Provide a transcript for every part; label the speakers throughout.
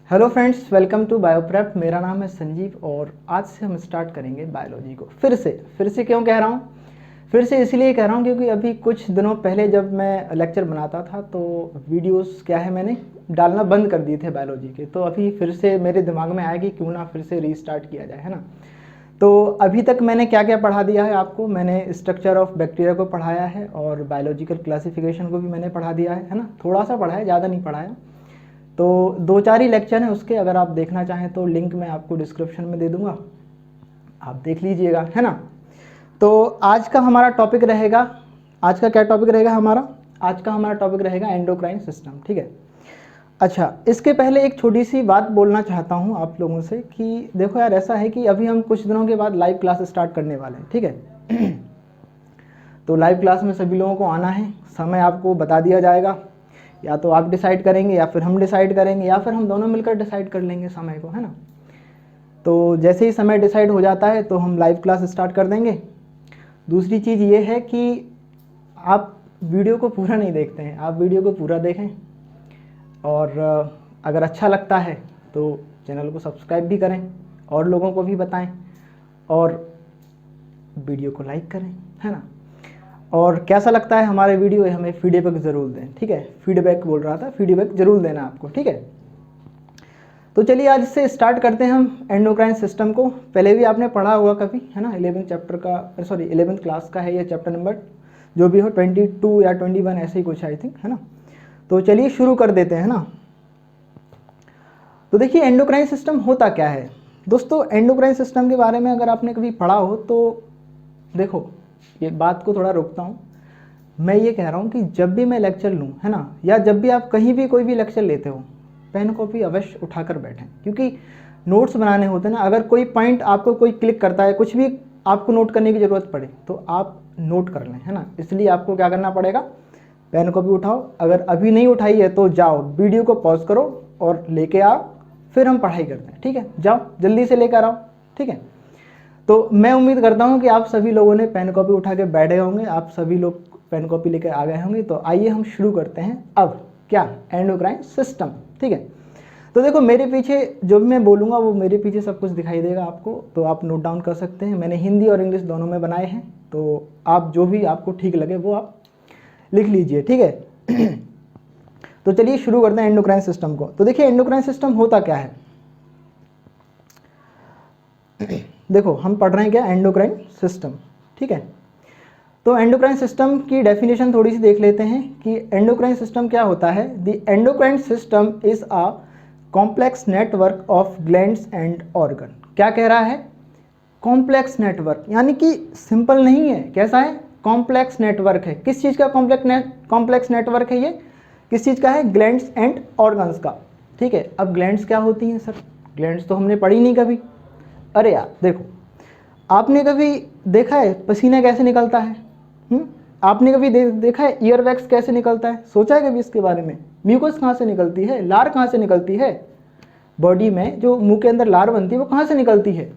Speaker 1: Hello friends, welcome to Bioprep. मेरा नाम है संजीव और आज से हम स्टार्ट करेंगे बायोलॉजी को। फिर से क्यों कह रहा हूँ? फिर से इसलिए कह रहा हूँ क्योंकि अभी कुछ दिनों पहले जब मैं लेक्चर बनाता था तो वीडियोस क्या है मैंने डालना बंद कर दिए थे बायोलॉजी के। तो अभी फिर से मेरे दिमाग में आया कि क्यों ना फिर से रीस्टार्ट किया जाए, है ना। तो अभी तक मैंने क्या क्या पढ़ा दिया है आपको। मैंने स्ट्रक्चर ऑफ बैक्टीरिया को पढ़ाया है और बायोलॉजिकल क्लासिफिकेशन को भी मैंने पढ़ा दिया है ना। थोड़ा सा पढ़ा है, ज़्यादा नहीं पढ़ाया। तो 2-4 ही लेक्चर हैं उसके, अगर आप देखना चाहें तो लिंक मैं आपको डिस्क्रिप्शन में दे दूंगा, आप देख लीजिएगा, है ना। तो आज का हमारा टॉपिक रहेगा, आज का क्या टॉपिक रहेगा हमारा? आज का हमारा टॉपिक रहेगा एंडोक्राइन सिस्टम, ठीक है। अच्छा, इसके पहले एक छोटी सी बात बोलना चाहता हूँ आप लोगों से कि देखो यार, ऐसा है कि अभी हम कुछ दिनों के बाद लाइव क्लास स्टार्ट करने वाले हैं, ठीक है। तो लाइव क्लास में सभी लोगों को आना है। समय आपको बता दिया जाएगा, या तो आप डिसाइड करेंगे या फिर हम डिसाइड करेंगे या फिर हम दोनों मिलकर डिसाइड कर लेंगे समय को, है ना। तो जैसे ही समय डिसाइड हो जाता है तो हम लाइव क्लास स्टार्ट कर देंगे। दूसरी चीज़ ये है कि आप वीडियो को पूरा नहीं देखते हैं, आप वीडियो को पूरा देखें और अगर अच्छा लगता है तो चैनल को सब्सक्राइब भी करें और लोगों को भी बताएं और वीडियो को लाइक करें, है ना। और कैसा लगता है हमारे वीडियो, हमें फीडबैक ज़रूर दें, ठीक है। फीडबैक बोल रहा था, फीडबैक ज़रूर देना आपको, ठीक है। तो चलिए आज से स्टार्ट करते हैं हम एंडोक्राइन सिस्टम को। पहले भी आपने पढ़ा होगा कभी, है ना। 11th क्लास का है ये चैप्टर नंबर, जो भी हो 22 या 21 ऐसे ही कुछ आई थिंक, है ना। तो चलिए शुरू कर देते हैं ना। तो देखिए एंडोक्राइन सिस्टम होता क्या है दोस्तों। एंडोक्राइन सिस्टम के बारे में अगर आपने कभी पढ़ा हो तो देखो, ये बात को थोड़ा रोकता हूँ। मैं ये कह रहा हूँ कि जब भी मैं लेक्चर लूँ, है ना, या जब भी आप कहीं भी कोई भी लेक्चर लेते हो, पेन कॉपी अवश्य उठाकर बैठें, क्योंकि नोट्स बनाने होते हैं ना। अगर कोई पॉइंट आपको कोई क्लिक करता है, कुछ भी आपको नोट करने की ज़रूरत पड़े तो आप नोट कर लें, है ना। इसलिए आपको क्या करना पड़ेगा, पेन कॉपी उठाओ। अगर अभी नहीं उठाई है तो जाओ, वीडियो को पॉज करो और लेके आओ, फिर हम पढ़ाई करते हैं, ठीक है। जाओ जल्दी से लेकर आओ, ठीक है। तो मैं उम्मीद करता हूँ कि आप सभी लोगों ने पेन कॉपी उठा के बैठे होंगे, आप सभी लोग पेन कॉपी लेकर आ गए होंगे। तो आइए हम शुरू करते हैं अब क्या, एंडोक्राइन सिस्टम, ठीक है। तो देखो मेरे पीछे जो भी मैं बोलूँगा वो मेरे पीछे सब कुछ दिखाई देगा आपको, तो आप नोट डाउन कर सकते हैं। मैंने हिंदी और इंग्लिश दोनों में बनाए हैं, तो आप जो भी आपको ठीक लगे वो आप लिख लीजिए, ठीक है। तो चलिए शुरू करते हैं एंडोक्राइन सिस्टम को। तो देखिए एंडोक्राइन सिस्टम होता क्या है। देखो हम पढ़ रहे हैं क्या, एंडोक्राइन सिस्टम, ठीक है। तो एंडोक्राइन सिस्टम की डेफिनेशन थोड़ी सी देख लेते हैं कि एंडोक्राइन सिस्टम क्या होता है। The endocrine system is a complex network of glands and organ. क्या कह रहा है, कॉम्प्लेक्स नेटवर्क, यानी कि सिंपल नहीं है। कैसा है, कॉम्प्लेक्स नेटवर्क है। किस चीज़ का कॉम्प्लेक्स नेटवर्क है ये, किस चीज़ का है, ग्लैंड्स एंड ऑर्गन्स का, ठीक है। अब ग्लैंड्स क्या होती हैं सर, ग्लैंड्स तो हमने पढ़ी नहीं कभी। अरे यार देखो, आपने कभी देखा है पसीना कैसे निकलता है? आपने कभी देखा है ईयर वैक्स कैसे निकलता है? सोचा है कभी इसके बारे में? म्यूकस कहाँ से निकलती है, लार कहाँ से निकलती है? बॉडी में जो मुंह के अंदर लार बनती है वो कहाँ से निकलती है?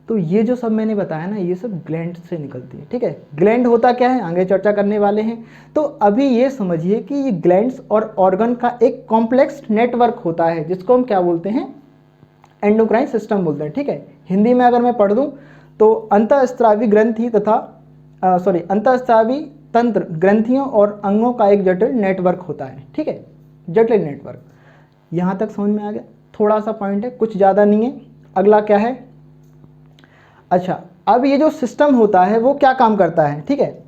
Speaker 1: तो ये जो सब मैंने बताया ना, ये सब ग्लैंड से निकलती है, ठीक है। ग्लैंड होता क्या है, आगे चर्चा करने वाले हैं। तो अभी ये समझिए कि ये ग्लैंड्स और ऑर्गन का एक कॉम्प्लेक्स नेटवर्क होता है, जिसको हम क्या बोलते हैं, एंडोक्राइन सिस्टम बोलते हैं, ठीक है। हिंदी में अगर मैं पढ़ दूं तो अंतःस्रावी ग्रंथि तथा अंतःस्रावी तंत्र, ग्रंथियों और अंगों का एक जटिल नेटवर्क होता है, ठीक है, जटिल नेटवर्क। यहाँ तक समझ में आ गया? थोड़ा सा पॉइंट है, कुछ ज़्यादा नहीं है। अगला क्या है, अच्छा अब ये जो सिस्टम होता है वो क्या काम करता है, ठीक है।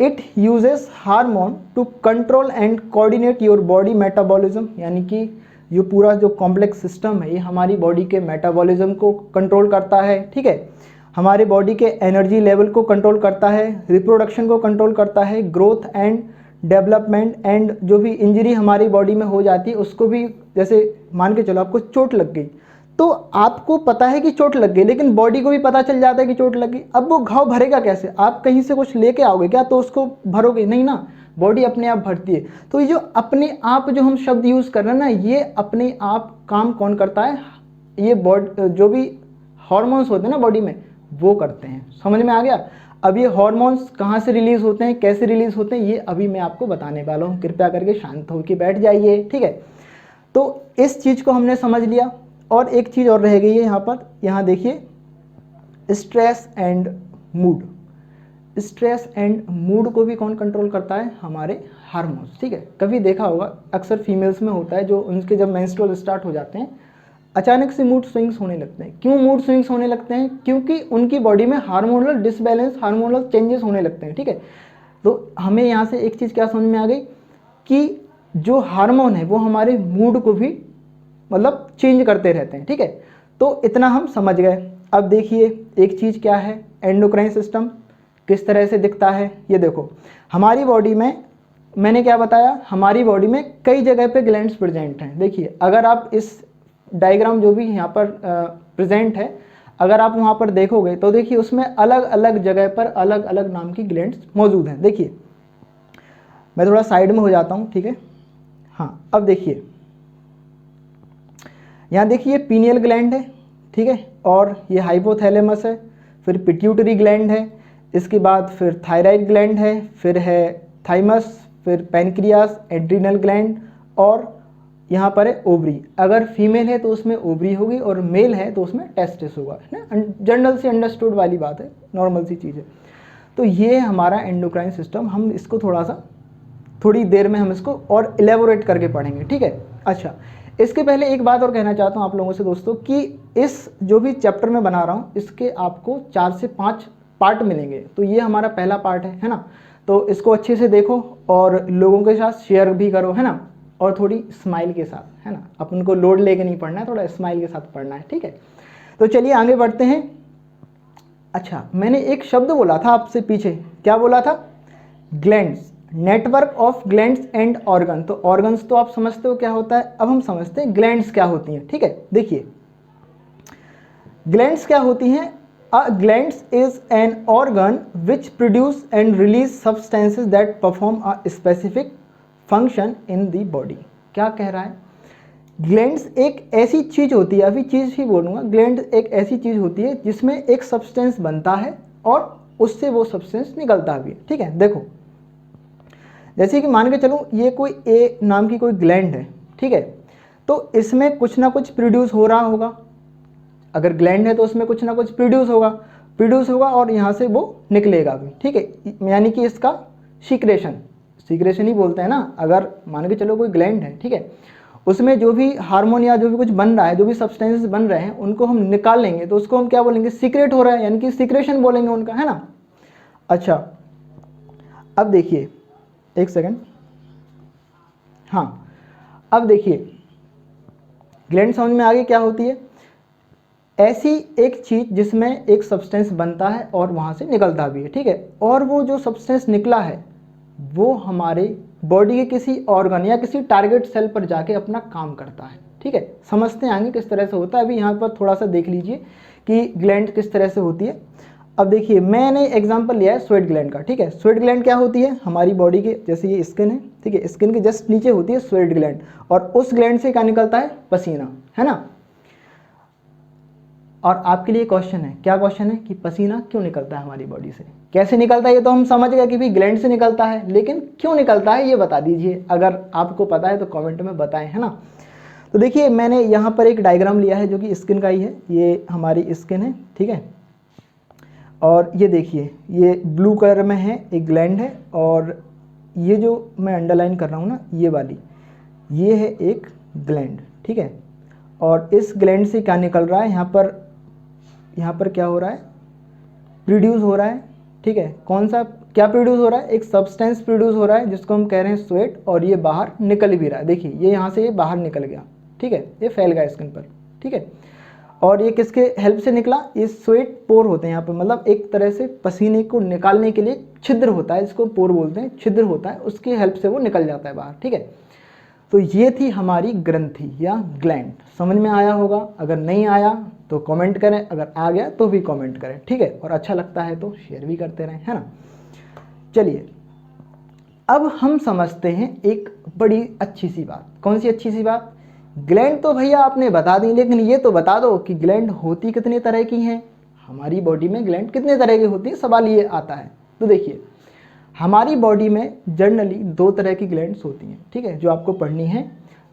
Speaker 1: It uses hormone to control and coordinate your body metabolism, यानी कि ये पूरा जो कॉम्प्लेक्स सिस्टम है ये हमारी बॉडी के मेटाबॉलिज्म को कंट्रोल करता है, ठीक है। हमारे बॉडी के एनर्जी लेवल को कंट्रोल करता है, रिप्रोडक्शन को कंट्रोल करता है, ग्रोथ एंड डेवलपमेंट, एंड जो भी इंजरी हमारी बॉडी में हो जाती है उसको भी, जैसे मान के चलो आपको चोट लग गई तो आपको पता है कि चोट लग गई, लेकिन बॉडी को भी पता चल जाता है कि चोट लग गई। अब वो घाव भरेगा कैसे, आप कहीं से कुछ लेके आओगे क्या तो उसको भरोगे नहीं ना, बॉडी अपने आप भरती है। तो ये जो अपने आप जो हम शब्द यूज़ कर रहे हैं ना, ये अपने आप काम कौन करता है, ये बॉडी जो भी हार्मोन्स होते हैं ना बॉडी में वो करते हैं। समझ में आ गया? अब ये हार्मोन्स कहाँ से रिलीज होते हैं, कैसे रिलीज होते हैं, ये अभी मैं आपको बताने वाला हूँ। कृपया करके शांत होकर बैठ जाइए, ठीक है। तो इस चीज़ को हमने समझ लिया। और एक चीज़ और रह गई है यहाँ पर, यहाँ देखिए stress and mood. Stress and mood को भी कौन कंट्रोल करता है? हमारे हार्मोन्स, ठीक है। कभी देखा होगा अक्सर फीमेल्स में होता है, जो उनके जब मेंस्ट्रुअल स्टार्ट हो जाते हैं अचानक से मूड स्विंग्स होने लगते हैं। क्यों मूड स्विंग्स होने लगते हैं? क्योंकि उनकी बॉडी में हार्मोनल डिसबैलेंस, हार्मोनल चेंजेस होने लगते हैं, ठीक है। तो हमें यहाँ से एक चीज़ क्या समझ में आ गई कि जो हार्मोन है वो हमारे मूड को भी मतलब चेंज करते रहते हैं, ठीक है। तो इतना हम समझ गए। अब देखिए एक चीज़ क्या है, एंडोक्राइन सिस्टम किस तरह से दिखता है। ये देखो हमारी बॉडी में, मैंने क्या बताया, हमारी बॉडी में कई जगह पे ग्लैंड्स प्रेजेंट हैं। देखिए अगर आप इस डायग्राम जो भी यहाँ पर प्रेजेंट है, अगर आप वहाँ पर देखोगे तो देखिए उसमें अलग अलग जगह पर अलग अलग नाम की ग्लैंड्स मौजूद हैं। देखिए मैं थोड़ा साइड में हो जाता हूँ, ठीक है। हाँ अब देखिए यहाँ देखिए पीनियल ग्लैंड है, ठीक है, और ये हाइपोथैलेमस है, फिर पिट्यूटरी ग्लैंड है, इसके बाद फिर थायराइड ग्लैंड है, फिर है थाइमस, फिर पैनक्रियास, एड्रिनल ग्लैंड, और यहाँ पर है ओवरी। अगर फीमेल है तो उसमें ओवरी होगी और मेल है तो उसमें टेस्टिस होगा, है ना। जनरल से अंडरस्टूड वाली बात है, नॉर्मल सी चीज़ है। तो ये हमारा एंडोक्राइन सिस्टम, हम इसको थोड़ी देर में हम इसको और इलेबोरेट करके पढ़ेंगे, ठीक है। अच्छा इसके पहले एक बात और कहना चाहता हूँ आप लोगों से दोस्तों कि इस जो भी चैप्टर में बना रहा हूँ इसके आपको 4 से 5 पार्ट मिलेंगे। तो ये हमारा पहला पार्ट है ना। तो इसको अच्छे से देखो और लोगों के साथ शेयर भी करो, है ना, और थोड़ी स्माइल के साथ, है ना। अपन को लोड लेके नहीं पढ़ना है, थोड़ा स्माइल के साथ पढ़ना है, ठीक है। तो चलिए आगे बढ़ते हैं। अच्छा मैंने एक शब्द बोला था आपसे पीछे, क्या बोला था? Glands, network of glands and organ. तो ऑर्गन्स तो आप समझते हो क्या होता है, अब हम समझते हैं ग्लैंड्स क्या होती हैं, ठीक है। देखिए ग्लैंड्स क्या होती हैं। A glands is an organ which produce and release substances that perform a specific function in the body. क्या कह रहा है? ग्लैंड्स एक ऐसी चीज होती है, अभी चीज ही बोलूँगा, ग्लैंड एक ऐसी चीज होती है जिसमें एक सब्सटेंस बनता है और उससे वो सब्सटेंस निकलता भी है, ठीक है। देखो जैसे कि मान के चलूँ ये कोई ए नाम की कोई ग्लैंड है, ठीक है, तो इसमें कुछ ना कुछ प्रोड्यूस हो रहा होगा। अगर ग्लैंड है तो उसमें कुछ ना कुछ प्रोड्यूस होगा और यहाँ से वो निकलेगा भी, ठीक है। यानी कि इसका सीक्रेशन ही बोलते हैं ना। अगर मान के चलो कोई ग्लैंड है, ठीक है, उसमें जो भी हार्मोन या जो भी कुछ बन रहा है, जो भी सब्सटेंसेस बन रहे हैं, उनको हम निकाल लेंगे तो उसको हम क्या बोलेंगे? सीक्रेट हो रहा है, यानी कि सीक्रेशन बोलेंगे उनका, है ना। अच्छा अब देखिए एक सेकंड, हाँ अब देखिए ग्लैंड समझ में आगे क्या होती है। ऐसी एक चीज जिसमें एक सब्सटेंस बनता है और वहां से निकलता भी है, ठीक है, और वो जो सब्सटेंस निकला है वो हमारे बॉडी के किसी ऑर्गन या किसी टारगेट सेल पर जाके अपना काम करता है, ठीक है। समझते आएंगे किस तरह से होता है। अभी यहाँ पर थोड़ा सा देख लीजिए कि ग्लैंड किस तरह से होती है। अब देखिए मैंने एग्जांपल लिया है स्वेट ग्लैंड का, ठीक है। स्वेट ग्लैंड क्या होती है? हमारी बॉडी के, जैसे ये स्किन है, ठीक है, स्किन के जस्ट नीचे होती है स्वेट ग्लैंड, और उस ग्लैंड से क्या निकलता है? पसीना, है ना। और आपके लिए क्वेश्चन है, क्या क्वेश्चन है कि पसीना क्यों निकलता है हमारी बॉडी से? कैसे निकलता है ये तो हम समझ गए कि भाई ग्लैंड से निकलता है, लेकिन क्यों निकलता है ये बता दीजिए। अगर आपको पता है तो कमेंट में बताएं, है ना। तो देखिए मैंने यहाँ पर एक डायग्राम लिया है जो कि स्किन का ही है। ये हमारी स्किन है, ठीक है, और ये देखिए ये ब्लू कलर में है एक ग्लैंड है, और ये जो मैं अंडरलाइन कर रहा हूँ ना ये वाली, ये है एक ग्लैंड, ठीक है। और इस ग्लैंड से क्या निकल रहा है? यहाँ पर क्या हो रहा है? प्रोड्यूस हो रहा है, ठीक है। कौन सा, क्या प्रोड्यूस हो रहा है? एक सब्सटेंस प्रोड्यूस हो रहा है जिसको हम कह रहे हैं स्वेट, और ये बाहर निकल भी रहा है। देखिए ये यहाँ से ये बाहर निकल गया, ठीक है, ये फैल गया स्किन पर, ठीक है। और ये किसके हेल्प से निकला? ये स्वेट पोर होते हैं यहाँ पर, मतलब एक तरह से पसीने को निकालने के लिए छिद्र होता है, इसको पोर बोलते हैं, छिद्र होता है, उसकी हेल्प से वो निकल जाता है बाहर, ठीक है। तो ये थी हमारी ग्रंथि या ग्लैंड। समझ में आया होगा? अगर नहीं आया तो कमेंट करें, अगर आ गया तो भी कमेंट करें, ठीक है, और अच्छा लगता है तो शेयर भी करते रहें, है ना। चलिए अब हम समझते हैं एक बड़ी अच्छी सी बात। कौन सी अच्छी सी बात? ग्लैंड तो भैया आपने बता दी, लेकिन ये तो बता दो कि ग्लैंड होती कितने तरह की हैं। हमारी बॉडी में ग्लैंड कितने तरह की होती है, सवाल ये आता है। तो देखिए हमारी बॉडी में जनरली 2 तरह की ग्लैंड्स होती हैं, ठीक है, जो आपको पढ़नी है।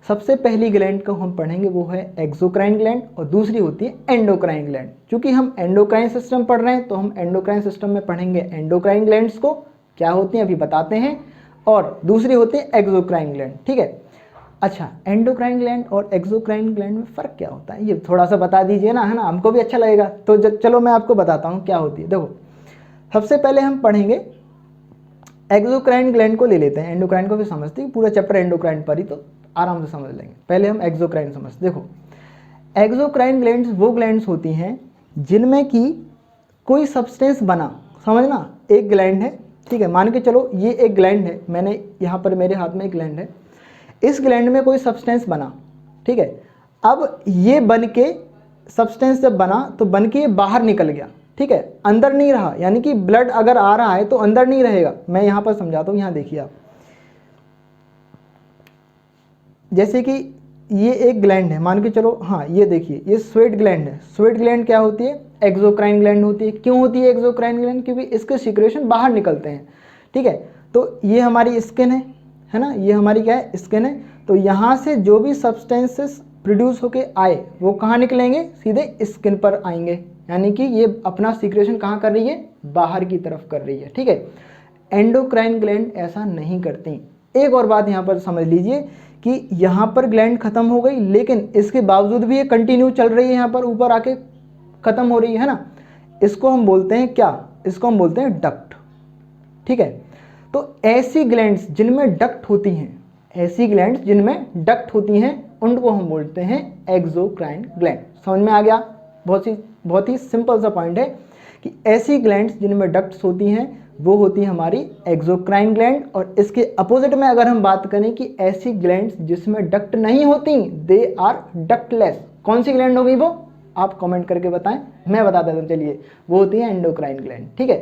Speaker 1: सबसे पहली ग्लैंड को हम पढ़ेंगे वो है एक्सोक्राइन ग्लैंड और दूसरी होती है एंडोक्राइन ग्लैंड। क्योंकि हम एंडोक्राइन सिस्टम पढ़ रहे हैं तो हम एंडोक्राइन सिस्टम में पढ़ेंगे एंडोक्राइन ग्लैंड्स को क्या होती हैं अभी बताते हैं, और दूसरी होती है एक्सोक्राइन ग्लैंड। ठीक है, अच्छा एंडोक्राइन ग्लैंड और एक्सोक्राइन ग्लैंड में फ़र्क क्या होता है ये थोड़ा सा बता दीजिए ना, है ना, हमको भी अच्छा लगेगा। तो चलो मैं आपको बताता हूँ क्या होती है। देखो सबसे पहले हम पढ़ेंगे एक्सोक्राइन ग्लैंड को ले लेते हैं, एंडोक्राइन को भी समझते हैं, पूरा चैप्टर एंडोक्राइन पर ही तो आराम से समझ लेंगे। पहले हम एक्सोक्राइन समझते। देखो एक्सोक्राइन ग्लैंड्स वो ग्लैंड्स होती हैं जिनमें कि कोई सब्सटेंस बना, समझना, एक ग्लैंड है, ठीक है, मान के चलो ये एक ग्लैंड है, मैंने यहाँ पर मेरे हाथ में एक ग्लैंड है, इस ग्लैंड में कोई सब्सटेंस बना, ठीक है, अब ये बन के सब्सटेंस जब बना तो बन के ये बाहर निकल गया, ठीक है, अंदर नहीं रहा, यानी कि ब्लड अगर आ रहा है तो अंदर नहीं रहेगा। मैं यहाँ पर समझाता हूँ, यहाँ देखिए आप, जैसे कि ये एक ग्लैंड है, मान के चलो, हाँ ये देखिए ये स्वेट ग्लैंड है। स्वेट ग्लैंड क्या होती है? एक्सोक्राइन ग्लैंड होती है। क्यों होती है एक्सोक्राइन ग्लैंड? क्योंकि इसके सिक्रेशन बाहर निकलते हैं, ठीक है। तो ये हमारी स्किन है ना, ये हमारी क्या है? स्किन है। तो यहाँ से जो भी सब्सटेंसेस प्रोड्यूस होके आए वो कहाँ निकलेंगे? सीधे स्किन पर आएंगे, यानी कि ये अपना सिक्रेशन कहाँ कर रही है? बाहर की तरफ कर रही है, ठीक है। एंडोक्राइन ग्लैंड ऐसा नहीं करती। एक और बात यहाँ पर समझ लीजिए कि यहाँ पर ग्लैंड खत्म हो गई, लेकिन इसके बावजूद भी ये कंटिन्यू चल रही है, यहाँ पर ऊपर आके खत्म हो रही है ना, इसको हम बोलते हैं क्या? इसको हम बोलते हैं डक्ट, ठीक है। तो ऐसी ग्लैंड्स जिनमें डक्ट होती हैं, ऐसी ग्लैंड्स जिनमें डक्ट होती हैं उनको हम बोलते हैं एक्सोक्राइन ग्लैंड। समझ में आ गया? बहुत ही सिंपल सा पॉइंट है कि ऐसी ग्लैंड्स जिनमें डक्ट्स होती हैं वो होती है हमारी एक्सोक्राइन ग्लैंड। और इसके अपोजिट में अगर हम बात करें कि ऐसी ग्लैंड्स जिसमें डक्ट नहीं होती, दे आर डक्टलेस, कौन सी ग्लैंड होगी वो? आप कमेंट करके बताएं, मैं बता देता हूँ। चलिए, वो होती है एंडोक्राइन ग्लैंड, ठीक है।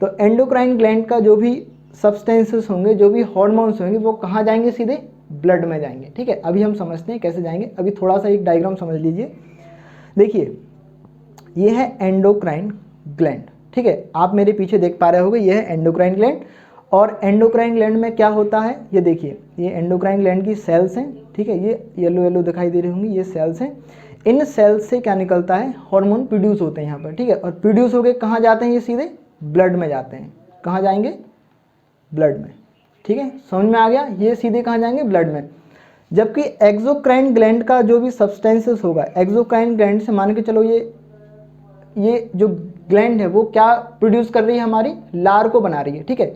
Speaker 1: तो एंडोक्राइन ग्लैंड का जो भी सब्सटेंसेस होंगे, जो भी हार्मोन्स होंगे, वो कहाँ जाएंगे? सीधे ब्लड में जाएंगे, ठीक है। अभी हम समझते हैं कैसे जाएंगे। अभी थोड़ा सा एक डायग्राम समझ लीजिए। देखिए ये है एंडोक्राइन ग्लैंड, ठीक है, आप मेरे पीछे देख पा रहे होंगे, ये है एंडोक्राइन ग्लैंड। और एंडोक्राइन ग्लैंड में क्या होता है? ये देखिए, ये एंडोक्राइन ग्लैंड की सेल्स हैं, ठीक है, ये येलो येलो दिखाई दे रही होंगी, ये सेल्स हैं। इन सेल्स से क्या निकलता है? हार्मोन प्रोड्यूस होते हैं यहाँ पर, ठीक है। और प्रोड्यूस होकर कहाँ जाते हैं? ये सीधे ब्लड में जाते हैं। कहाँ जाएंगे? ब्लड में, ठीक है। समझ में आ गया? ये सीधे कहाँ जाएंगे? ब्लड में। जबकि एक्सोक्राइन ग्लैंड का जो भी सब्सटेंसेस होगा, एक्सोक्राइन ग्लैंड से मान के चलो ये जो ग्लैंड है वो क्या प्रोड्यूस कर रही है? हमारी लार को बना रही है, ठीक है।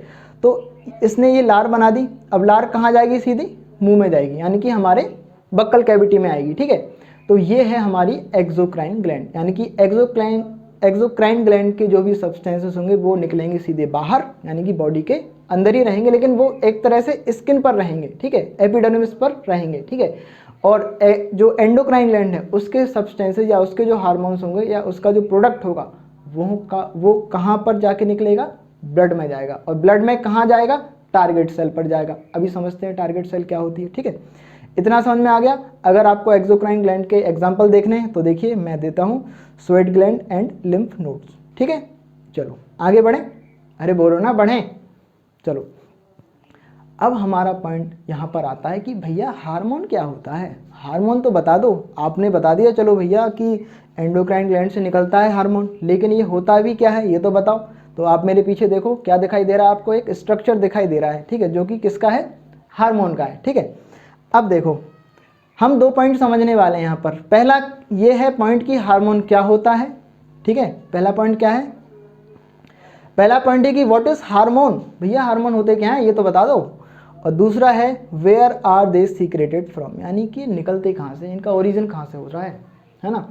Speaker 1: तो इसने ये लार बना दी, अब लार कहाँ जाएगी? सीधी मुंह में जाएगी, यानी कि हमारे बक्कल कैविटी में आएगी, ठीक है। तो ये है हमारी एक्सोक्राइन ग्लैंड, यानी कि एक्सोक्राइन ग्लैंड के जो भी सब्सटेंसेस होंगे वो निकलेंगे सीधे बाहर, यानी कि बॉडी के अंदर ही रहेंगे, लेकिन वो एक तरह से स्किन पर रहेंगे, ठीक है, एपिडर्मिस पर रहेंगे, ठीक है। और जो एंडोक्राइन ग्लैंड है उसके सब्सटेंसेस या उसके जो हार्मोन्स होंगे या उसका जो प्रोडक्ट होगा वो कहाँ पर जाके निकलेगा? ब्लड में जाएगा। और ब्लड में कहाँ जाएगा? टारगेट सेल पर जाएगा। अभी समझते हैं टारगेट सेल क्या होती है, ठीक है। इतना समझ में आ गया? अगर आपको एक्सोक्राइन ग्लैंड के एग्जाम्पल देखने हैं तो देखिए मैं देता हूँ, sweat gland and lymph nodes, ठीक है। चलो आगे बढ़ें। अरे बोलो ना, बढ़ें। चलो अब हमारा पॉइंट यहाँ पर आता है कि भैया हार्मोन क्या होता है? हार्मोन तो बता दो। आपने बता दिया चलो भैया कि एंडोक्राइन ग्लैंड से निकलता है हार्मोन, लेकिन ये होता भी क्या है ये तो बताओ। तो आप मेरे पीछे देखो, क्या दिखाई दे रहा है आपको? एक स्ट्रक्चर दिखाई दे रहा है, ठीक है, जो कि किसका है? हार्मोन का है, ठीक है। अब देखो हम 2 पॉइंट समझने वाले हैं यहाँ पर। पहला ये है पॉइंट कि हार्मोन क्या होता है, ठीक है। पहला पॉइंट क्या है? पहला पॉइंट है कि व्हाट इज हार्मोन, भैया हार्मोन होते क्या हैं ये तो बता दो। और दूसरा है where are they secreted from, यानी कि निकलते कहाँ से, इनका ओरिजिन कहाँ से हो रहा है ना।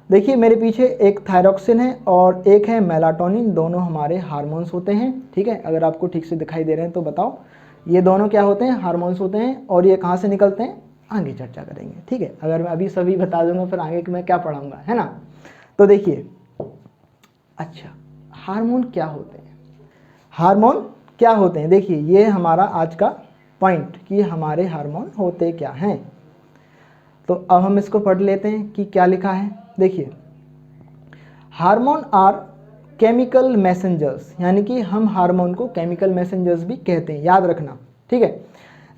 Speaker 1: देखिए मेरे पीछे एक थायरॉक्सिन है और एक है मेलाटोनिन, दोनों हमारे हार्मोन्स होते हैं, ठीक है। अगर आपको ठीक से दिखाई दे रहे हैं तो बताओ, ये दोनों क्या होते हैं? हार्मोन्स होते हैं। और ये कहाँ से निकलते हैं? आगे चर्चा करेंगे, ठीक है। अगर मैं अभी सभी बता दूंगा फिर आगे मैं क्या पढ़ाऊंगा, है ना। तो देखिए, अच्छा हार्मोन क्या होते हैं? हार्मोन क्या होते हैं? देखिए ये हमारा आज का पॉइंट कि हमारे हार्मोन होते क्या हैं। तो अब हम इसको पढ़ लेते हैं कि क्या लिखा है। देखिए, हार्मोन आर केमिकल मैसेंजर्स, यानी कि हम हार्मोन को केमिकल मैसेंजर्स भी कहते हैं, याद रखना, ठीक है।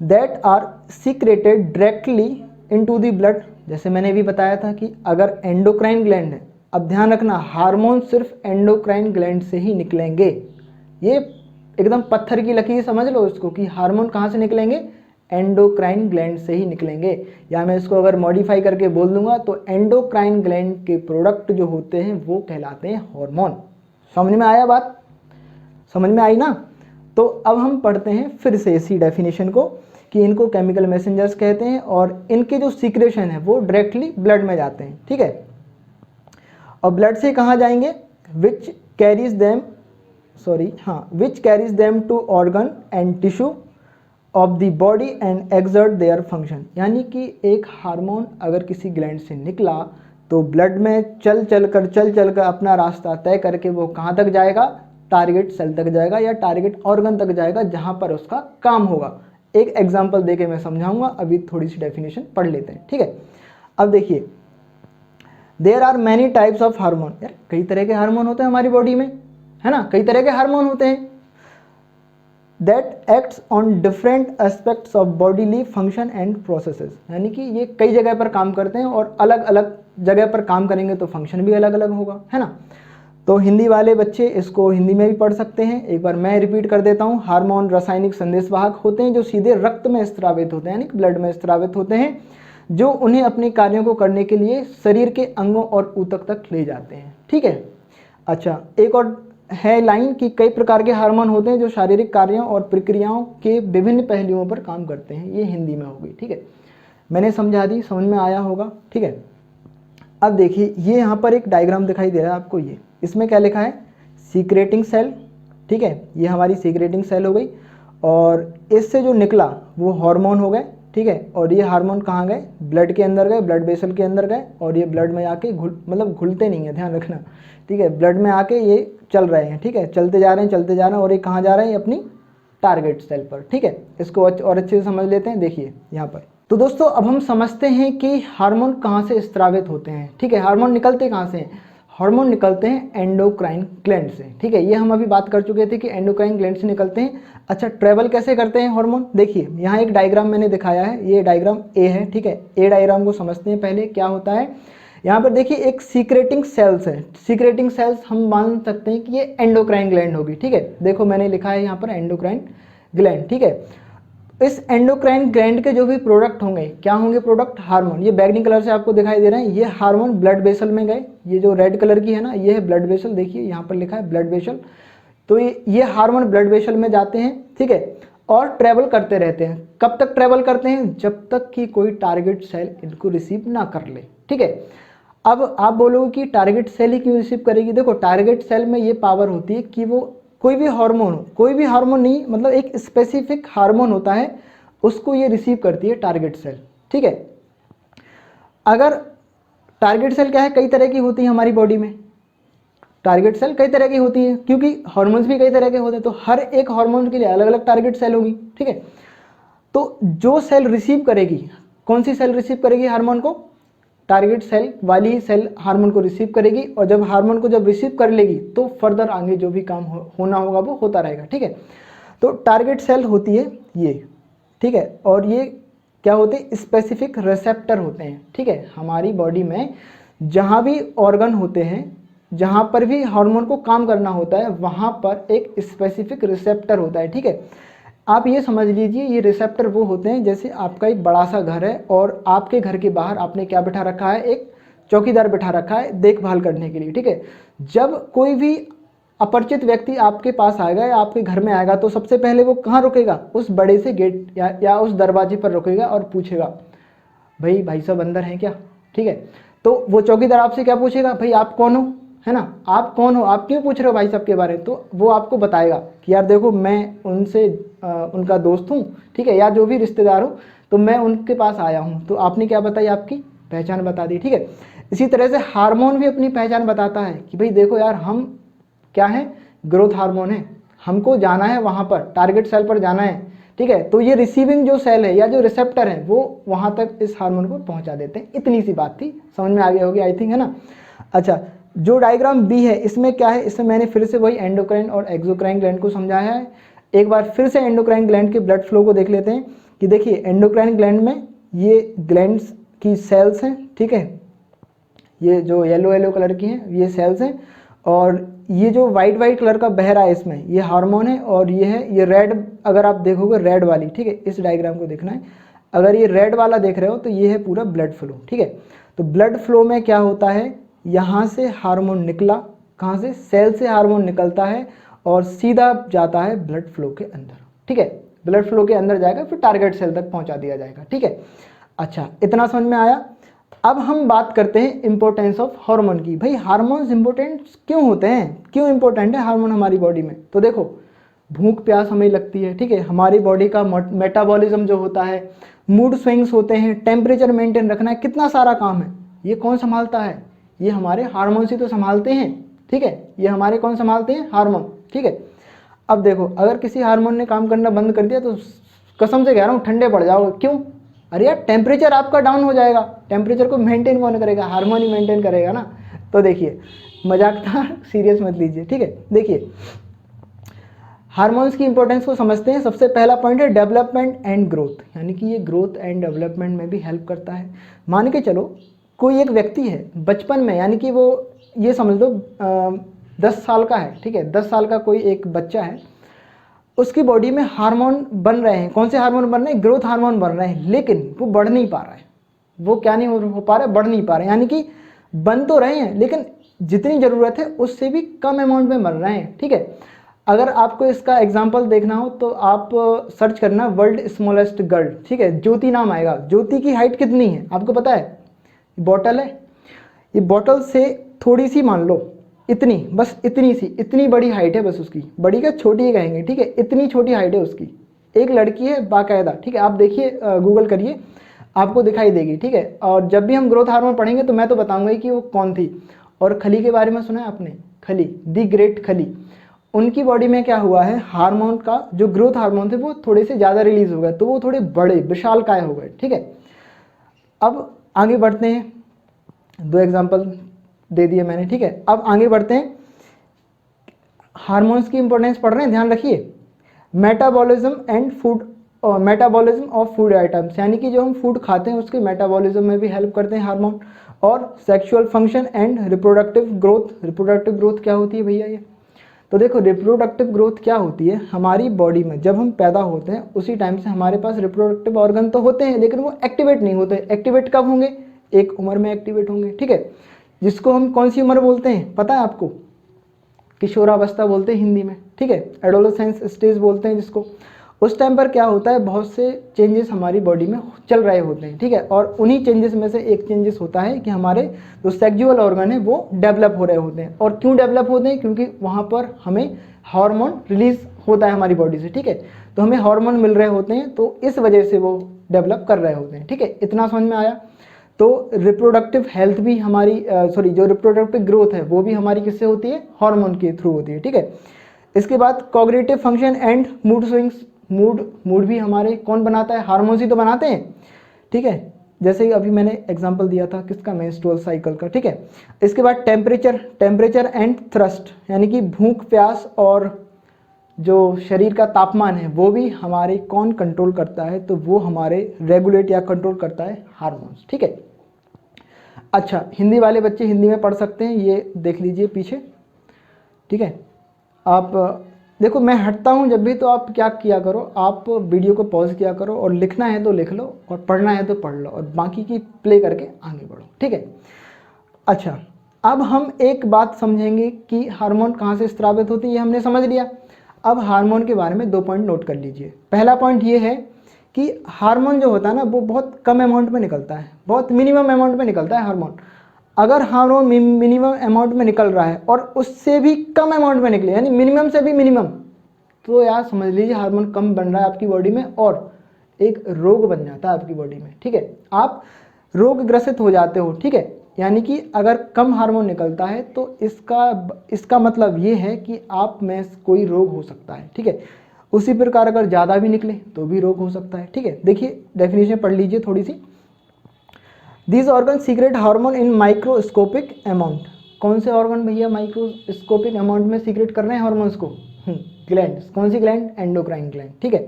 Speaker 1: That are secreted directly into the blood. जैसे मैंने भी बताया था कि अगर एंडोक्राइन ग्लैंड है, अब ध्यान रखना हार्मोन सिर्फ एंडोक्राइन ग्लैंड से ही निकलेंगे। ये एकदम पत्थर की लकीर समझ लो इसको कि हार्मोन कहाँ से निकलेंगे, एंडोक्राइन ग्लैंड से ही निकलेंगे। या मैं इसको अगर मॉडिफाई करके बोल दूंगा तो एंडोक्राइन ग्लैंड के प्रोडक्ट जो होते हैं वो कहलाते हैं हार्मोन। समझ में आया बात, समझ में आई ना। तो अब हम पढ़ते हैं फिर से इसी डेफिनेशन को कि इनको केमिकल मैसेंजर्स कहते हैं और इनके जो सीक्रेशन है वो डायरेक्टली ब्लड में जाते हैं, ठीक है। और ब्लड से कहाँ जाएंगे, which carries them to organ and tissue of the body and exert their function. यानी कि एक हार्मोन अगर किसी ग्लैंड से निकला तो ब्लड में चल चल कर अपना रास्ता तय करके वो कहाँ तक जाएगा, टारगेट सेल तक जाएगा या टारगेट ऑर्गन तक जाएगा जहाँ पर उसका काम होगा। एक एग्जांपल देके मैं समझाऊंगा, अभी थोड़ी सी डेफिनेशन पढ़ लेते हैं, ठीक है। अब देखिए, there are many types of hormone. यार कई तरह के हार्मोन होते हैं हमारी बॉडी में, है ना, कई तरह के हार्मोन होते हैं। That acts on different aspects of bodily function and processes. यानी कि ये कई जगह पर काम करते हैं और अलग अलग जगह पर काम करेंगे तो फंक्शन भी अलग अलग होगा, है ना। तो हिंदी वाले बच्चे इसको हिंदी में भी पढ़ सकते हैं। एक बार मैं रिपीट कर देता हूँ। हार्मोन रासायनिक संदेशवाहक होते हैं जो सीधे रक्त में स्रावित होते हैं, यानी ब्लड में स्रावित होते हैं, जो उन्हें अपने कार्यों को करने के लिए शरीर के अंगों और ऊतक तक ले जाते हैं, ठीक है। अच्छा, एक और है लाइन कि कई प्रकार के हार्मोन होते हैं जो शारीरिक कार्यों और प्रक्रियाओं के विभिन्न पहलुओं पर काम करते हैं। ये हिंदी में हो गई, ठीक है। मैंने समझा दी, समझ में आया होगा, ठीक है। अब देखिए, ये यहाँ पर एक डायग्राम दिखाई दे रहा है आपको। ये इसमें क्या लिखा है, सीक्रेटिंग सेल, ठीक है। ये हमारी सीक्रेटिंग सेल हो गई और इससे जो निकला वो हार्मोन हो गए, ठीक है। और ये हार्मोन कहाँ गए, ब्लड के अंदर गए, ब्लड वेसल के अंदर गए और ये ब्लड में आके घुलते नहीं है, ध्यान रखना, ठीक है। ब्लड में आके ये चल रहे हैं, ठीक है, चलते जा रहे हैं और ये कहाँ जा रहे हैं, अपनी टारगेट सेल पर, ठीक है। इसको और अच्छे से समझ लेते हैं। देखिए यहाँ पर, तो दोस्तों अब हम समझते हैं कि हार्मोन कहाँ से स्रावित होते हैं, ठीक है। हार्मोन निकलते कहाँ से हैं, हार्मोन निकलते हैं एंडोक्राइन ग्लैंड से, ठीक है। ये हम अभी बात कर चुके थे कि एंडोक्राइन ग्लैंड से निकलते हैं। अच्छा, ट्रेवल कैसे करते हैं हार्मोन, देखिए यहाँ एक डायग्राम मैंने दिखाया है, ये डायग्राम ए है, ठीक है। ए डायग्राम को समझते हैं पहले क्या होता है। यहाँ पर देखिए एक सीक्रेटिंग सेल्स है। सीक्रेटिंग सेल्स हम मान सकते हैं कि ये एंडोक्राइन ग्लैंड होगी, ठीक है। देखो मैंने लिखा है यहाँ पर एंडोक्राइन ग्लैंड, ठीक है। इस एंडोक्राइन ग्लैंड के जो भी प्रोडक्ट होंगे, क्या होंगे प्रोडक्ट, हार्मोन। ये बैगनी कलर से आपको दिखाई दे रहे हैं, ये हार्मोन ब्लड वेसल में गए। ये जो रेड कलर की है ना, ये है ब्लड वेसल, देखिए यहाँ पर लिखा है ब्लड वेसल। तो ये हार्मोन ब्लड वेसल में जाते हैं, ठीक है, और ट्रेवल करते रहते हैं। कब तक ट्रेवल करते हैं, जब तक कि कोई टारगेट सेल इनको रिसीव ना कर ले, ठीक है। अब आप बोलोगे कि टारगेट सेल ही क्यों रिसीव करेगी, देखो टारगेट सेल में ये पावर होती है कि वो कोई भी हार्मोन हो, कोई भी हार्मोन नहीं, मतलब एक स्पेसिफिक हार्मोन होता है, उसको ये रिसीव करती है टारगेट सेल, ठीक है। अगर टारगेट सेल क्या है, कई तरह की होती है हमारी बॉडी में, टारगेट सेल कई तरह की होती है क्योंकि हार्मोन्स भी कई तरह के होते हैं, तो हर एक हार्मोन के लिए अलग अलग टारगेट सेल होगी, ठीक है। तो जो सेल रिसीव करेगी, कौन सी सेल रिसीव करेगी हार्मोन को, टारगेट सेल वाली ही सेल हार्मोन को रिसीव करेगी और जब हार्मोन को जब रिसीव कर लेगी तो फर्दर आगे जो भी काम होना होगा वो होता रहेगा, ठीक है। तो टारगेट सेल होती है ये, ठीक है। और ये क्या होते हैं, स्पेसिफिक रिसेप्टर होते हैं, ठीक है। हमारी बॉडी में जहाँ भी ऑर्गन होते हैं, जहाँ पर भी हार्मोन को काम करना होता है, वहाँ पर एक स्पेसिफिक रिसेप्टर होता है, ठीक है। आप ये समझ लीजिए, ये रिसेप्टर वो होते हैं जैसे आपका एक बड़ा सा घर है और आपके घर के बाहर आपने क्या बिठा रखा है, एक चौकीदार बिठा रखा है देखभाल करने के लिए, ठीक है। जब कोई भी अपरिचित व्यक्ति आपके पास आएगा या आपके घर में आएगा तो सबसे पहले वो कहाँ रुकेगा, उस बड़े से गेट या उस दरवाजे पर रुकेगा और पूछेगा भाई साहब अंदर हैं क्या, ठीक है। तो वो चौकीदार आपसे क्या पूछेगा, भाई आप कौन हो, है ना, आप कौन हो, आप क्यों पूछ रहे हो भाई साहब के बारे में। तो वो आपको बताएगा कि यार देखो मैं उनसे उनका दोस्त हूँ, ठीक है, या जो भी रिश्तेदार हो, तो मैं उनके पास आया हूँ। तो आपने क्या बताई, आपकी पहचान बता दी, ठीक है। इसी तरह से हार्मोन भी अपनी पहचान बताता है कि भाई देखो यार हम क्या है, ग्रोथ हार्मोन है, हमको जाना है वहाँ पर टारगेट सेल पर जाना है, ठीक है। तो ये रिसीविंग जो सेल है या जो रिसेप्टर है वो वहाँ तक इस हार्मोन को पहुँचा देते हैं। इतनी सी बात थी, समझ में आ गया होगी आई थिंक, है ना। अच्छा, जो डायग्राम बी है इसमें क्या है, इसमें मैंने फिर से वही एंडोक्राइन और एक्सोक्राइन ग्लैंड को समझाया है। एक बार फिर से एंडोक्राइन ग्लैंड के ब्लड फ्लो को देख लेते हैं कि देखिए एंडोक्राइन ग्लैंड में ये ग्लैंड्स की सेल्स हैं, ठीक है, ये जो येलो येलो कलर की हैं ये सेल्स हैं, और ये जो वाइट वाइट कलर का बह रहा है इसमें ये हार्मोन है, और ये है ये रेड, अगर आप देखोगे रेड वाली, ठीक है, इस डायग्राम को देखना है, अगर ये रेड वाला देख रहे हो तो ये है पूरा ब्लड फ्लो, ठीक है। तो ब्लड फ्लो में क्या होता है, यहाँ से हार्मोन निकला, कहाँ से, सेल से हार्मोन निकलता है और सीधा जाता है ब्लड फ्लो के अंदर, ठीक है, ब्लड फ्लो के अंदर जाएगा, फिर टारगेट सेल तक पहुँचा दिया जाएगा, ठीक है। अच्छा, इतना समझ में आया। अब हम बात करते हैं इंपॉर्टेंस ऑफ हार्मोन की। भाई हार्मोन्स इंपॉर्टेंट क्यों होते हैं, क्यों इंपॉर्टेंट है हार्मोन हमारी बॉडी में? तो देखो, भूख प्यास हमें लगती है, ठीक है, हमारी बॉडी का मेटाबॉलिज्म जो होता है, मूड स्विंग्स होते हैं, टेम्परेचर मेंटेन रखना है, कितना सारा काम है, ये कौन संभालता है? ये हमारे हार्मोन्स ही तो संभालते हैं, ठीक है, ये हमारे कौन संभालते हैं? हार्मोन, ठीक है। अब देखो, अगर किसी हार्मोन ने काम करना बंद कर दिया तो कसम से कह रहा हूँ ठंडे पड़ जाओगे। क्यों? अरे यार, टेम्परेचर आपका डाउन हो जाएगा, टेम्परेचर को मेंटेन कौन करेगा? हार्मोन ही मेंटेन करेगा ना। तो देखिए, मजाक था, सीरियस मत लीजिए, ठीक है। देखिए, हार्मोन्स की इंपॉर्टेंस को समझते हैं। सबसे पहला पॉइंट है डेवलपमेंट एंड ग्रोथ, यानी कि ये ग्रोथ एंड डेवलपमेंट में भी हेल्प करता है। मान के चलो, कोई एक व्यक्ति है बचपन में, यानी कि वो, ये समझ लो 10 साल का है, ठीक है, 10 साल का कोई एक बच्चा है, उसकी बॉडी में हार्मोन बन रहे हैं। कौन से हार्मोन बन रहे हैं? ग्रोथ हार्मोन बन रहे हैं, लेकिन वो बढ़ नहीं पा रहा है। वो क्या नहीं हो पा रहा है? बढ़ नहीं पा रहे, यानी कि बन तो रहे हैं लेकिन जितनी ज़रूरत है उससे भी कम अमाउंट में बन रहे हैं, ठीक है। अगर आपको इसका एग्जाम्पल देखना हो तो आप सर्च करना वर्ल्ड स्मॉलेस्ट गर्ल, ठीक है, ज्योति नाम आएगा। ज्योति की हाइट कितनी है आपको पता है? बॉटल है, ये बॉटल से थोड़ी सी मान लो, इतनी, बस इतनी सी, इतनी बड़ी हाइट है बस उसकी, बड़ी का छोटी ही कहेंगे, ठीक है, इतनी छोटी हाइट है उसकी। एक लड़की है बाकायदा, ठीक है, आप देखिए, गूगल करिए, आपको दिखाई देगी, ठीक है। और जब भी हम ग्रोथ हार्मोन पढ़ेंगे तो मैं तो बताऊंगा ही कि वो कौन थी। और खली के बारे में सुना है आपने? खली, दी ग्रेट खली, उनकी बॉडी में क्या हुआ है, हार्मोन का जो ग्रोथ हार्मोन थे वो थोड़े से ज़्यादा रिलीज हो गए, तो वो थोड़े बड़े विशालकाय हो गए, ठीक है। अब आगे बढ़ते हैं, 2 एग्जाम्पल दे दिए मैंने, ठीक है। अब आगे बढ़ते हैं, हार्मोन्स की इंपॉर्टेंस पढ़ रहे हैं, ध्यान रखिए। Metabolism and food, metabolism of food items, यानी कि जो हम फूड खाते हैं उसके मेटाबॉलिज्म में भी हेल्प करते हैं हार्मोन। और sexual function and reproductive growth. Reproductive growth क्या होती है भैया? ये तो देखो, रिप्रोडक्टिव ग्रोथ क्या होती है, हमारी बॉडी में जब हम पैदा होते हैं उसी टाइम से हमारे पास रिप्रोडक्टिव ऑर्गन तो होते हैं, लेकिन वो एक्टिवेट नहीं होते। एक्टिवेट कब होंगे? एक उम्र में एक्टिवेट होंगे, ठीक है, जिसको हम कौन सी उम्र बोलते हैं पता है आपको? किशोरावस्था बोलते हैं हिंदी में, ठीक है, एडोलेसेंस स्टेज बोलते हैं जिसको। उस टाइम पर क्या होता है, बहुत से चेंजेस हमारी बॉडी में चल रहे होते हैं, ठीक है। और उन्हीं चेंजेस में से एक चेंजेस होता है कि हमारे जो सेक्सुअल ऑर्गन है वो डेवलप हो रहे होते हैं। और क्यों डेवलप होते हैं? क्योंकि वहाँ पर हमें हार्मोन रिलीज होता है हमारी बॉडी से, ठीक है, तो हमें हार्मोन मिल रहे होते हैं, तो इस वजह से वो डेवलप कर रहे होते हैं, ठीक है। इतना समझ में आया? तो रिप्रोडक्टिव हेल्थ भी हमारी, जो रिप्रोडक्टिव ग्रोथ है वो भी हमारी किससे होती है? हार्मोन के थ्रू होती है, ठीक है। इसके बाद cognitive function and mood swings. Mood भी हमारे कौन बनाता है? हार्मोन्स ही तो बनाते हैं, ठीक है। जैसे अभी मैंने एग्जांपल दिया था किसका? मेंस्ट्रुअल साइकिल का, ठीक है। इसके बाद टेम्परेचर एंड थ्रस्ट, यानी कि भूख प्यास और जो शरीर का तापमान है वो भी हमारे कौन कंट्रोल करता है? तो वो हमारे रेगुलेट या कंट्रोल करता है हार्मोन्स, ठीक है। अच्छा, हिंदी वाले बच्चे हिंदी में पढ़ सकते हैं, ये देख लीजिए पीछे, ठीक है। आप देखो, मैं हटता हूँ जब भी, तो आप क्या किया करो, आप वीडियो को पॉज किया करो और लिखना है तो लिख लो और पढ़ना है तो पढ़ लो और बाकी की प्ले करके आगे बढ़ो, ठीक है। अच्छा, अब हम एक बात समझेंगे कि हार्मोन कहाँ से स्रावित होती है, ये हमने समझ लिया। अब हार्मोन के बारे में 2 पॉइंट नोट कर लीजिए। पहला पॉइंट ये है कि हार्मोन जो होता है ना वो बहुत कम अमाउंट में निकलता है, बहुत मिनिमम अमाउंट में निकलता है हार्मोन। अगर हार्मोन मिनिमम अमाउंट में निकल रहा है और उससे भी कम अमाउंट में निकले, यानी मिनिमम से भी मिनिमम, तो यार समझ लीजिए हार्मोन कम बन रहा है आपकी बॉडी में और एक रोग बन जाता है आपकी बॉडी में, ठीक है। आप रोग ग्रसित हो जाते हो, ठीक है। यानी कि अगर कम हार्मोन निकलता है तो इसका मतलब ये है कि आप में कोई रोग हो सकता है, ठीक है। उसी प्रकार अगर ज़्यादा भी निकले तो भी रोग हो सकता है, ठीक है। देखिए डेफिनेशन पढ़ लीजिए थोड़ी सी। These organs secrete hormone in microscopic amount। कौन से ऑर्गन भैया माइक्रोस्कोपिक अमाउंट में सीक्रेट कर रहे हैं हॉर्मोन्स को? ग्लैंड। कौन सी ग्लैंड? एंडोक्राइन ग्लैंड, ठीक है।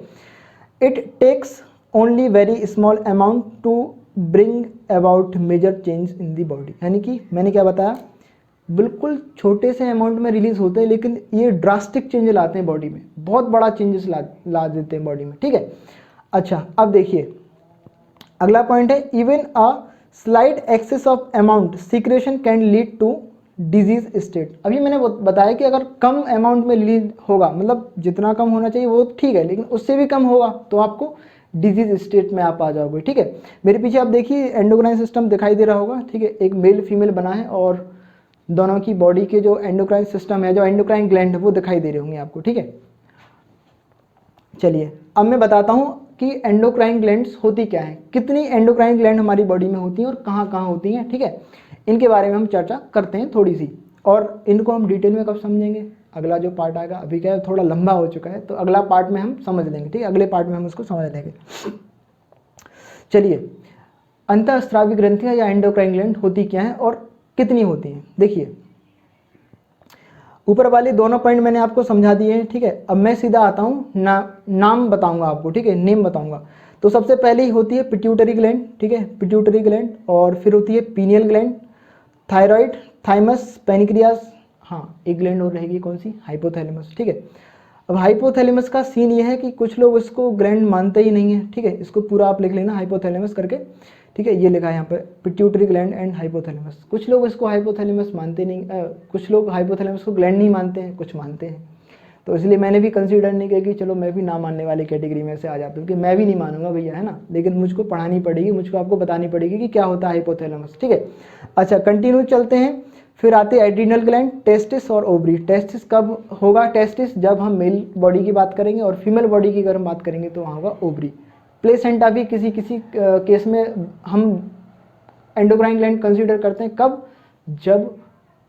Speaker 1: It takes only very small amount to bring about major change in the body, यानी कि मैंने क्या बताया, बिल्कुल छोटे से अमाउंट में रिलीज होते हैं लेकिन ये ड्रास्टिक चेंज लाते हैं बॉडी में, बहुत बड़ा चेंजेस ला देते हैं बॉडी में, ठीक है। अच्छा अब देखिए अगला पॉइंट है, even a slight excess of amount secretion can lead to disease state. अभी मैंने बताया कि अगर कम अमाउंट में रिलीज होगा, मतलब जितना कम होना चाहिए वो ठीक है, लेकिन उससे भी कम होगा तो आपको डिजीज स्टेट में आप आ जाओगे, ठीक है। मेरे पीछे आप देखिए एंडोक्राइन सिस्टम दिखाई दे रहा होगा, ठीक है, एक मेल फीमेल बना है और दोनों की बॉडी के जो एंडोक्राइन सिस्टम है, जो एंडोक्राइन ग्लैंड है वो दिखाई दे रहे होंगे आपको, ठीक है। चलिए अब मैं बताता हूँ कि एंडोक्राइन ग्लैंड्स होती क्या है, कितनी एंडोक्राइन ग्लैंड हमारी बॉडी में होती हैं और कहाँ कहाँ होती हैं, ठीक है। इनके बारे में हम चर्चा करते हैं थोड़ी सी, और इनको हम डिटेल में कब समझेंगे, अगला जो पार्ट आएगा। अभी क्या है थोड़ा लंबा हो चुका है, तो अगला पार्ट में हम समझ लेंगे, ठीक है, अगले पार्ट में हम उसको समझ लेंगे। चलिए अंतःस्रावी ग्रंथियाँ या एंडोक्राइन ग्लैंड होती क्या है और कितनी होती हैं। देखिए ऊपर वाले दोनों पॉइंट मैंने आपको समझा दिए हैं, ठीक है। अब मैं सीधा आता हूँ नाम बताऊंगा आपको, ठीक है, नेम बताऊंगा। तो सबसे पहले ही होती है पिट्यूटरी ग्लैंड, ठीक है, पिट्यूटरी ग्लैंड, और फिर होती है पीनियल ग्लैंड, थायराइड, थाइमस, पेनिक्रियास, हाँ एक ग्लैंड और रहेगी कौन सी, हाइपोथैलेमस, ठीक है। अब हाइपोथैलेमस का सीन ये है कि कुछ लोग इसको ग्लैंड मानते ही नहीं है, ठीक है, इसको पूरा आप लिख लेना हाइपोथैलेमस करके, ठीक है, ये लिखा है यहाँ पे पिट्यूटरी ग्लैंड एंड हाइपोथैलेमस। कुछ लोग इसको हाइपोथैलेमस मानते नहीं, कुछ लोग हाइपोथैलेमस को ग्लैंड नहीं मानते हैं, कुछ मानते हैं, तो इसलिए मैंने भी कंसीडर नहीं किया कि चलो मैं भी ना मानने वाली कैटेगरी में से आ जाता हूँ कि मैं भी नहीं मानूंगा भैया, है ना, लेकिन मुझको पढ़ानी पड़ेगी, मुझको आपको बतानी पड़ेगी कि क्या होता है हाइपोथैलेमस, ठीक है। अच्छा कंटिन्यू चलते हैं, फिर आते हैं एड्रिनल ग्लैंड, टेस्टिस और ओवरी। टेस्टिस कब होगा, टेस्टिस जब हम मेल बॉडी की बात करेंगे, और फीमेल बॉडी की अगर हम बात करेंगे तो वहाँ होगा ओवरी। प्लेसेंटा भी किसी किसी केस में हम एंडोक्राइन ग्लैंड कंसीडर करते हैं, कब, जब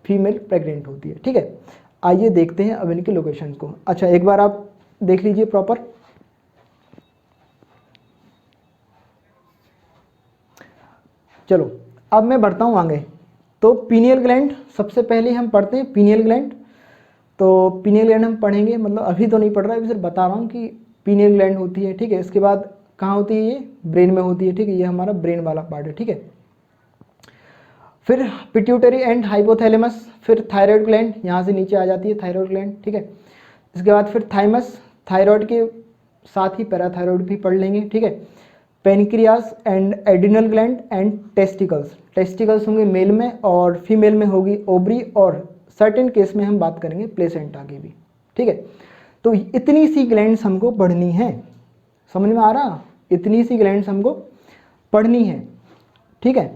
Speaker 1: फीमेल प्रेग्नेंट होती है, ठीक है। आइए देखते हैं अब इनके लोकेशन को। अच्छा एक बार आप देख लीजिए प्रॉपर। चलो अब मैं बढ़ता हूँ आगे। तो पीनियल ग्लैंड सबसे पहले हम पढ़ते हैं, पीनियल ग्लैंड। तो पीनियल ग्लैंड हम पढ़ेंगे, मतलब अभी तो नहीं पढ़ रहा है, सिर्फ बता रहा हूँ कि पीनियल ग्लैंड होती है, ठीक है। इसके बाद कहाँ होती है, ये ब्रेन में होती है, ठीक है, ये हमारा ब्रेन वाला पार्ट है, ठीक है। फिर पिट्यूटरी एंड हाइपोथैलेमस, फिर थायराइड ग्लैंड, यहाँ से नीचे आ जाती है थायराइड ग्लैंड, ठीक है। इसके बाद फिर थाइमस, थायराइड के साथ ही पैराथायराइड भी पढ़ लेंगे, ठीक है। Pancreas and adrenal gland and testicles, testicles होंगे मेल में और फीमेल में होगी ओवरी, और सर्टेन केस में हम बात करेंगे प्लेसेंटा की भी, ठीक है। तो इतनी सी ग्लैंड्स हमको पढ़नी है, समझ में आ रहा, इतनी सी ग्लैंड्स हमको पढ़नी है, ठीक है।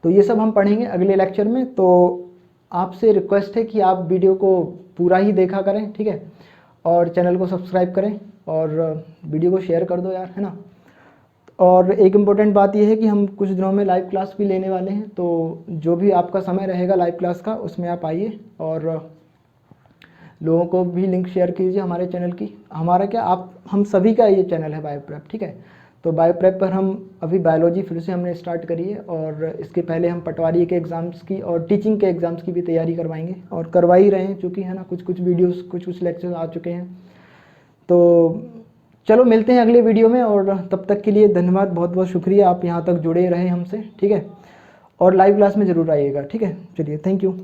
Speaker 1: तो ये सब हम पढ़ेंगे अगले लेक्चर में। तो आपसे रिक्वेस्ट है कि आप वीडियो को पूरा ही देखा करें, ठीक है, और चैनल को सब्सक्राइब करें और वीडियो को शेयर कर दो यार, है ना। और एक इम्पोर्टेंट बात यह है कि हम कुछ दिनों में लाइव क्लास भी लेने वाले हैं, तो जो भी आपका समय रहेगा लाइव क्लास का उसमें आप आइए और लोगों को भी लिंक शेयर कीजिए हमारे चैनल की। हमारा क्या, आप हम सभी का ये चैनल है बायो प्रेप, ठीक है। तो बायो प्रेप पर हम अभी बायोलॉजी फिर से हमने स्टार्ट करी है, और इसके पहले हम पटवारी के एग्ज़ाम्स की और टीचिंग के एग्ज़ाम्स की भी तैयारी करवाएंगे, और करवा ही रहे हैं चूँकि, है ना, कुछ वीडियोस कुछ लेक्चर्स आ चुके हैं। तो चलो मिलते हैं अगले वीडियो में, और तब तक के लिए धन्यवाद, बहुत बहुत शुक्रिया, आप यहाँ तक जुड़े रहे हमसे, ठीक है, और लाइव क्लास में ज़रूर आइएगा, ठीक है। चलिए थैंक यू।